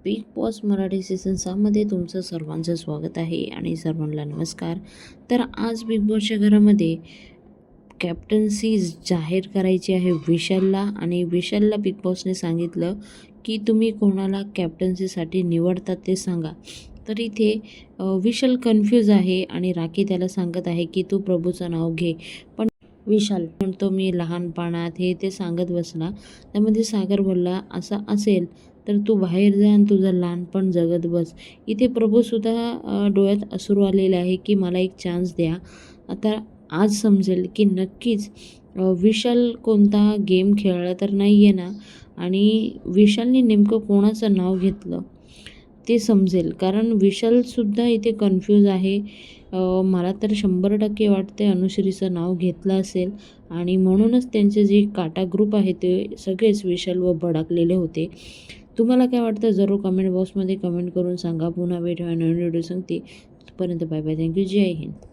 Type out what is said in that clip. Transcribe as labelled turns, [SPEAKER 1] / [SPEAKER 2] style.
[SPEAKER 1] Big boss Marathi season 6मध्ये तुमचं सर्वांचं स्वागत आहे आणि सर्वांना नमस्कार. तर आज बिग बॉसच्या घरामध्ये कॅप्टन्सी जाहीर करायची आहे विशालला आणि विशालला बिग बॉसने सांगितलं की तुम्ही कोणाला कॅप्टन्सीसाठी निवडतात ते सांगा. तर इथे विशाल कन्फ्यूज आहे आणि राखी त्याला सांगत आहे की तू प्रभूचं नाव घे. पण विशाल म्हणतो मी लहानपणात हे ते सांगत बसला. त्यामध्ये सागर बोलला असं असेल तर तू बाहेर जा आणि तुझं लहानपण जगत बस. इथे प्रभूसुद्धा डोळ्यात अश्रू आलेले आहे की मला एक चान्स द्या. आता आज समजेल की नक्कीच विशाल कोणता गेम खेळला तर नाही आहे ना, आणि विशालने नेमकं कोणाचं नाव घेतलं ते समजेल. कारण विशालसुद्धा इथे कन्फ्यूज आहे. मला तर 100% वाटते अनुश्रीचं नाव घेतलं असेल आणि म्हणूनच त्यांचे जे काटा ग्रुप आहे ते सगळेच विशालवर भडकलेले होते. तुम्हाला काय वाटतं जरूर कमेंट बॉक्समध्ये कमेंट करून सांगा. पुन्हा भेटूया नवीन व्हिडिओ सांगते. तोपर्यंत बाय बाय. थँक्यू. जय हिंद.